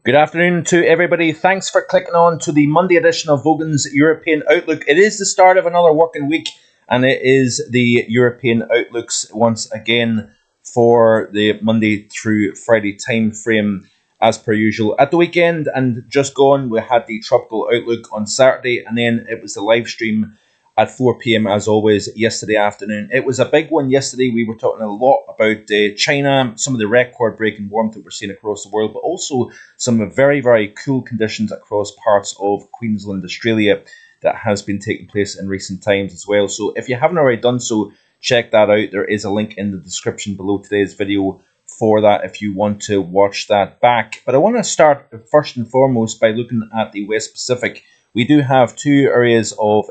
Good afternoon to everybody. Thanks for clicking on to the Monday edition of Vogan's European Outlook. It is the start of another working week, and it is the European Outlooks once again for the Monday through Friday time frame as per usual. At the weekend and just gone, we had the Tropical Outlook on Saturday, and then it was the live stream at 4 p.m. as always yesterday afternoon. It was a big one yesterday. We were talking a lot about China, some of the record-breaking warmth that we're seeing across the world, but also some very, very cool conditions across parts of Queensland, Australia, that has been taking place in recent times as well. So if you haven't already done so, check that out. There is a link in the description below today's video for that if you want to watch that back. But I want to start first and foremost by looking at the West Pacific. We do have three areas of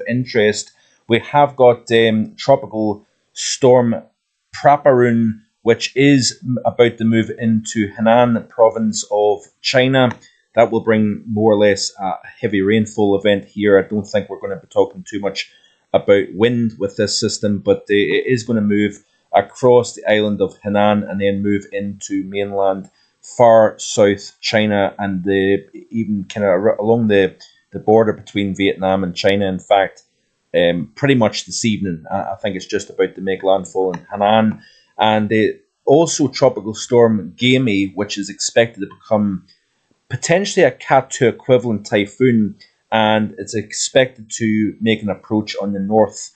interest. We have got Tropical Storm Praparun, which is about to move into Henan province of China. That will bring more or less a heavy rainfall event here. I don't think we're going to be talking too much about wind with this system, but it is going to move across the island of Henan and then move into mainland far south China and even kind of along the border between Vietnam and China. In fact, pretty much this evening, I think it's just about to make landfall in Henan. And also Tropical Storm Gamey, which is expected to become potentially a Cat 2 equivalent typhoon, and it's expected to make an approach on the north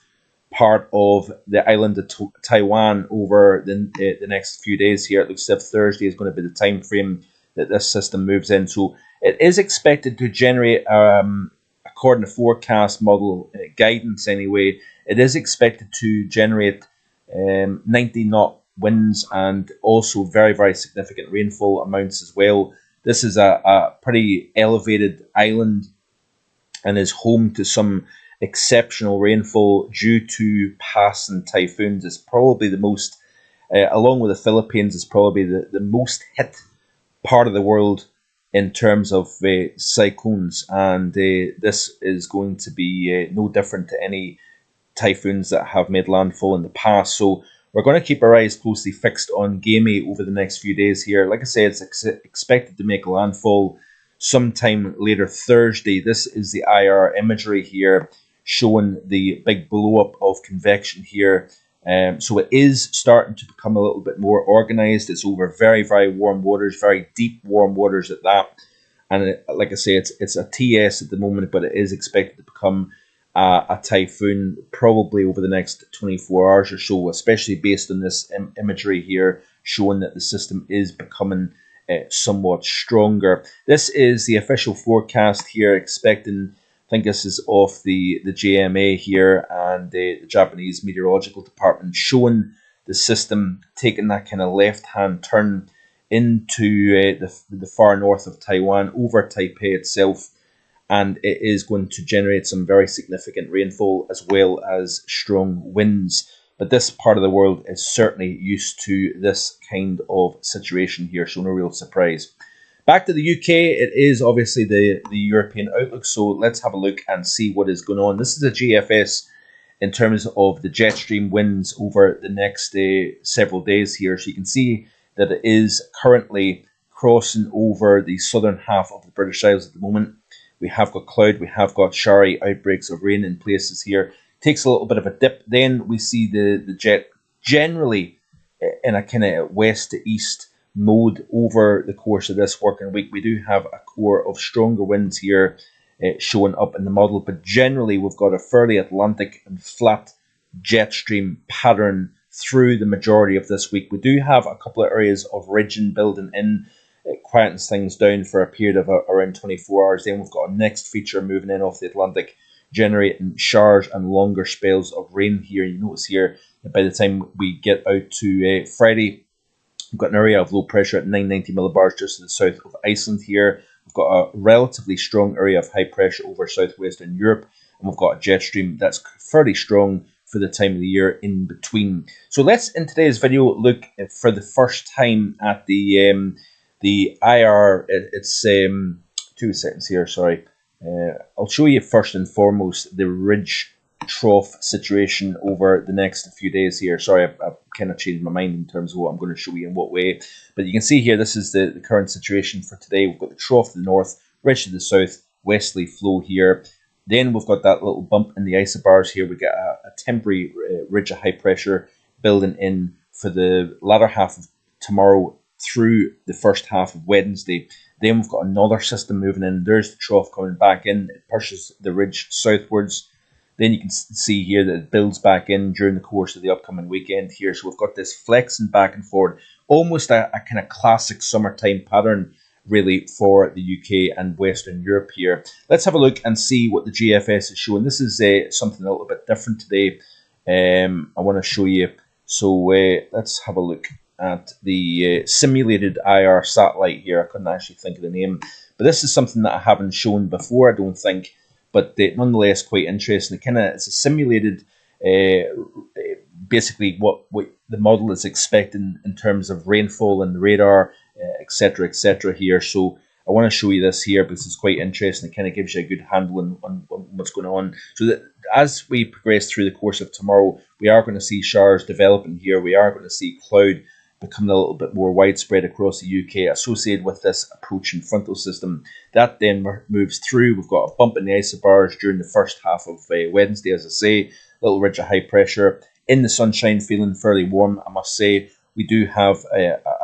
part of the island of Taiwan over the next few days here. It looks as if Thursday is going to be the time frame that this system moves in. So it is expected to generate, according to forecast model guidance anyway, it is expected to generate 90 knot winds and also very, very significant rainfall amounts as well. This is a pretty elevated island and is home to some exceptional rainfall due to passing typhoons. It's probably the most, along with the Philippines, is probably the most hit part of the world in terms of cyclones, and this is going to be no different to any typhoons that have made landfall in the past. So we're going to keep our eyes closely fixed on Gamey over the next few days here. Like I said, it's expected to make landfall sometime later Thursday. This is the IR imagery here showing the big blow up of convection here. So it is starting to become a little bit more organized. It's over very, very warm waters, very deep warm waters at that. And like I say, it's a TS at the moment, but it is expected to become a typhoon probably over the next 24 hours or so, especially based on this imagery here showing that the system is becoming somewhat stronger. This is the official forecast here, expecting, I think this is off the JMA here and the Japanese Meteorological Department, showing the system taking that kind of left-hand turn into the far north of Taiwan, over Taipei itself, and it is going to generate some very significant rainfall as well as strong winds. But this part of the world is certainly used to this kind of situation here, so no real surprise. Back to the UK, it is obviously the European outlook, so let's have a look and see what is going on. This is a GFS in terms of the jet stream winds over the next several days here. So you can see that it is currently crossing over the southern half of the British Isles at the moment. We have got cloud, we have got showery outbreaks of rain in places here. Takes a little bit of a dip. Then we see the jet generally in a kind of west to east mode over the course of this working week. We do have a core of stronger winds here showing up in the model, but generally we've got a fairly Atlantic and flat jet stream pattern through the majority of this week. We do have a couple of areas of ridging building in. It quietens things down for a period of around 24 hours. Then we've got a next feature moving in off the Atlantic, generating showers and longer spells of rain here. You notice here that by the time we get out to Friday, we've got an area of low pressure at 990 millibars just to the south of Iceland here. We've got a relatively strong area of high pressure over southwestern Europe, and we've got a jet stream that's fairly strong for the time of the year in between. So let's, in today's video, look for the first time at the IR. It's 2 seconds here, sorry. I'll show you first and foremost the ridge trough situation over the next few days here. Sorry, I've kind of changed my mind in terms of what I'm going to show you in what way. But you can see here, this is the current situation for today. We've got the trough to the north, ridge to the south, westerly flow here. Then we've got that little bump in the isobars here. We get a temporary ridge of high pressure building in for the latter half of tomorrow through the first half of Wednesday. Then we've got another system moving in. There's the trough coming back in. It pushes the ridge southwards. Then you can see here that it builds back in during the course of the upcoming weekend here. So we've got this flexing back and forward, almost a kind of classic summertime pattern, really, for the UK and Western Europe here. Let's have a look and see what the GFS is showing. This is something a little bit different today. I want to show you. So let's have a look at the simulated IR satellite here. I couldn't actually think of the name, but this is something that I haven't shown before, I don't think. But nonetheless, quite interesting. It's a simulated, basically what the model is expecting in terms of rainfall and the radar, etc., etc. here. So I want to show you this here because it's quite interesting. It kind of gives you a good handle on what's going on. So that as we progress through the course of tomorrow, we are going to see showers developing here. We are going to see cloud becoming a little bit more widespread across the UK associated with this approaching frontal system. That then moves through. We've got a bump in the isobars during the first half of Wednesday, as I say, little ridge of high pressure. In the sunshine, feeling fairly warm, I must say. We do have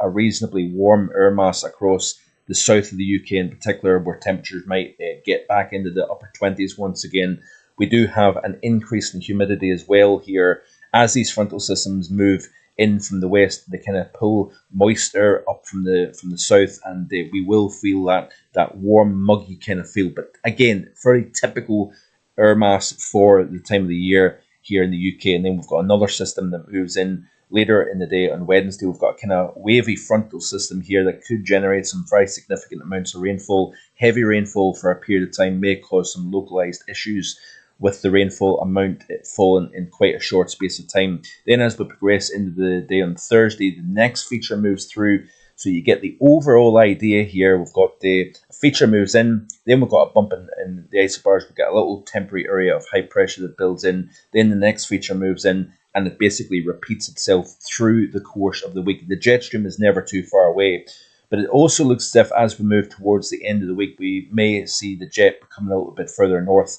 a reasonably warm air mass across the south of the UK in particular, where temperatures might get back into the upper 20s once again. We do have an increase in humidity as well here. As these frontal systems move in from the west, they kind of pull moisture up from the south, and we will feel that warm, muggy kind of feel. But again, very typical air mass for the time of the year here in the UK. And then we've got another system that moves in later in the day on Wednesday. We've got a kind of wavy frontal system here that could generate some very significant amounts of rainfall. Heavy rainfall for a period of time may cause some localized issues with the rainfall amount falling in quite a short space of time. Then as we progress into the day on Thursday, the next feature moves through. So you get the overall idea here. We've got the feature moves in, then we've got a bump in the isobars. We've got a little temporary area of high pressure that builds in. Then the next feature moves in, and it basically repeats itself through the course of the week. The jet stream is never too far away. But it also looks as if as we move towards the end of the week, we may see the jet becoming a little bit further north,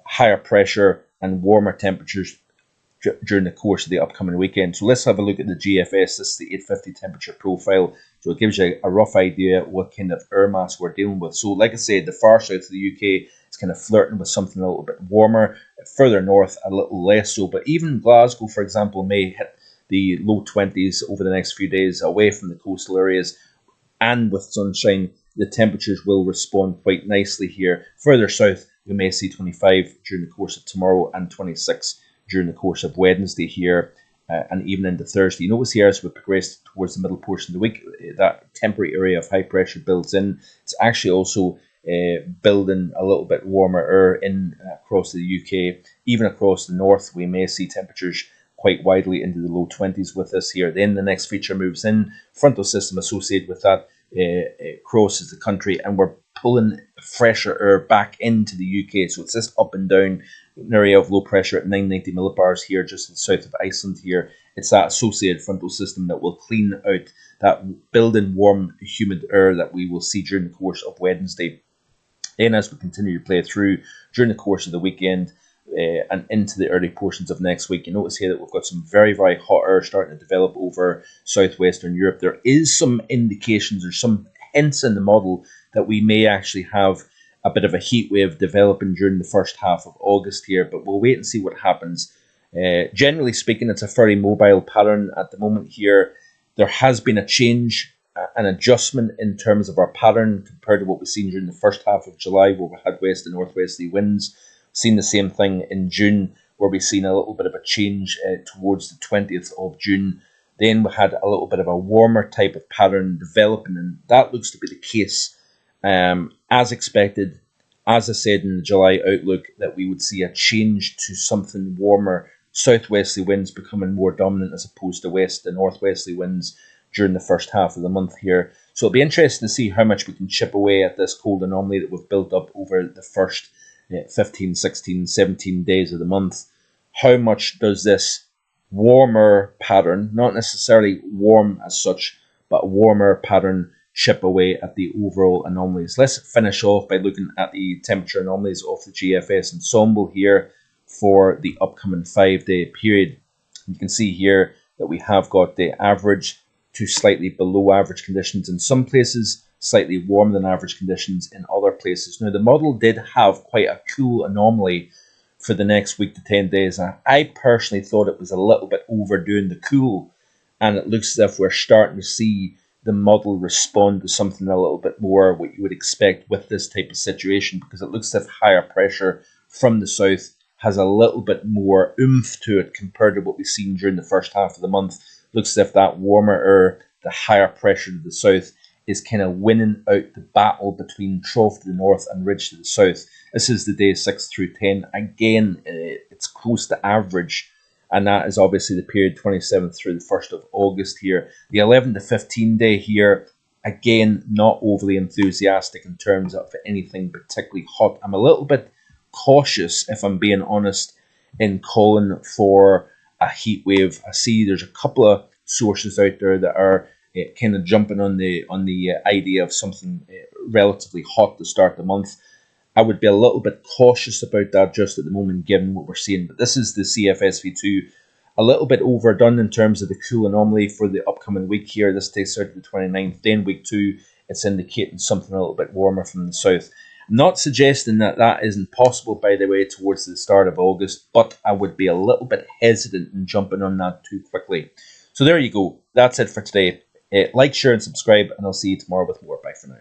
higher pressure and warmer temperatures during the course of the upcoming weekend. So let's have a look at the GFS. This is the 850 temperature profile. So it gives you a rough idea what kind of air mass we're dealing with. So like I said, the far south of the UK is kind of flirting with something a little bit warmer. Further north, a little less so. But even Glasgow, for example, may hit the low 20s over the next few days away from the coastal areas. And with sunshine, the temperatures will respond quite nicely here. Further south, we may see 25 during the course of tomorrow and 26 during the course of Wednesday here, and even into Thursday. You notice here as we progress towards the middle portion of the week, that temporary area of high pressure builds in. It's actually also building a little bit warmer air in across the UK. Even across the north, we may see temperatures quite widely into the low 20s with this here. Then the next feature moves in, frontal system associated with that crosses the country, and we're pulling fresher air back into the UK. So it's this up and down an area of low pressure at 990 millibars here, just to the south of Iceland here. It's that associated frontal system that will clean out that building warm, humid air that we will see during the course of Wednesday. Then as we continue to play through during the course of the weekend, and into the early portions of next week, you notice here that we've got some very, very hot air starting to develop over southwestern Europe. There is some indications or some hints in the model that we may actually have a bit of a heat wave developing during the first half of August here, but we'll wait and see what happens. Generally speaking, it's a very mobile pattern at the moment here. There has been a change, an adjustment in terms of our pattern compared to what we've seen during the first half of July, where we had west and northwesterly winds. Seen the same thing in June, where we've seen a little bit of a change towards the 20th of June. Then we had a little bit of a warmer type of pattern developing, and that looks to be the case as expected. As I said in the July outlook, that we would see a change to something warmer, southwesterly winds becoming more dominant as opposed to west and northwesterly winds during the first half of the month here. So it'll be interesting to see how much we can chip away at this cold anomaly that we've built up over the first 15, 16, 17 days of the month. How much does this warmer pattern, not necessarily warm as such, but a warmer pattern, chip away at the overall anomalies? Let's finish off by looking at the temperature anomalies of the GFS ensemble here for the upcoming 5-day period. You can see here that we have got the average to slightly below average conditions in some places, slightly warmer than average conditions in other places. Now, the model did have quite a cool anomaly for the next week to 10 days. I personally thought it was a little bit overdoing the cool, and it looks as if we're starting to see the model respond to something a little bit more what you would expect with this type of situation, because it looks as if higher pressure from the south has a little bit more oomph to it compared to what we've seen during the first half of the month. Looks as if that warmer air, the higher pressure to the south, is kind of winning out the battle between trough to the north and ridge to the south. This is the day 6 through 10. Again, it's close to average, and that is obviously the period 27th through the 1st of August here. The 11 to 15 day here, again, not overly enthusiastic in terms of anything particularly hot. I'm a little bit cautious, if I'm being honest, in calling for a heat wave. I see there's a couple of sources out there that are kind of jumping on the idea of something relatively hot to start the month. I would be a little bit cautious about that just at the moment, given what we're seeing. But this is the CFSV2, a little bit overdone in terms of the cool anomaly for the upcoming week here. This takes out to the 29th. Then week 2, it's indicating something a little bit warmer from the south. I'm not suggesting that that isn't possible, by the way, towards the start of August, but I would be a little bit hesitant in jumping on that too quickly. So there you go. That's it for today. Like, share, and subscribe, and I'll see you tomorrow with more. Bye for now.